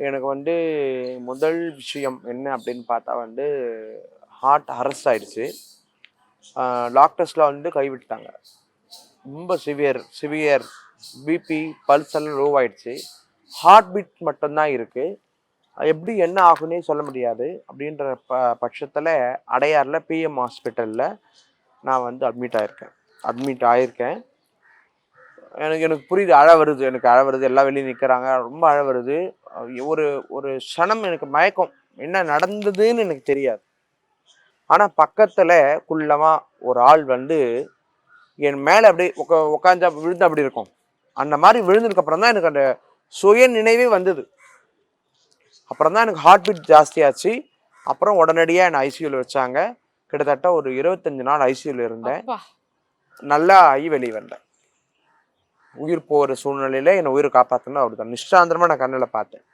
எனக்கு வந்து முதல் விஷயம் என்ன அப்படின்னு பார்த்தா வந்து ஹார்ட் அரெஸ்ட் ஆயிடுச்சு. டாக்டர்ஸ்லாம் வந்து கைவிட்டாங்க. ரொம்ப சிவியர் சிவியர் பிபி பல்ஸ் எல்லாம் லோ ஆயிடுச்சு. ஹார்ட் பீட் மட்டும்தான் இருக்கு. எப்படி என்ன ஆகுன்னே சொல்ல முடியாது. அப்படின்ற பட்சத்தில் அடையாறில் பிஎம் ஹாஸ்பிட்டலில் நான் வந்து அட்மிட் ஆயிருக்கேன். எனக்கு எனக்கு புரியுது, எனக்கு அழ வருது, எல்லா வெளியே நிற்கிறாங்க, ரொம்ப அழ வருது. ஒரு ஒரு க்ஷணம் எனக்கு மயக்கம், என்ன நடந்ததுன்னு எனக்கு தெரியாது. ஆனால் பக்கத்தில் குள்ளமாக ஒரு ஆள் வந்து என் மேலே அப்படியே உட்காந்து விழுந்து அப்படி இருக்கும். அந்த மாதிரி விழுந்ததுக்கப்புறம் தான் எனக்கு அந்த சுய நினைவே வந்தது. அப்புறம் தான் எனக்கு ஹார்ட் பீட் ஜாஸ்தியாச்சு. அப்புறம் உடனடியாக என்னை ஐசியூவில் வச்சாங்க. கிட்டத்தட்ட ஒரு 25 நாள் ஐசியூவில் இருந்தேன். நல்லா ஆகி வெளியே வந்தேன். உயிர் போகிற சூழ்நிலையில் என்னை உயிரை காப்பாற்றணும். அப்படி தான் நிஷ்டாந்திரமாக நான் கண்ணில் பார்த்தேன்.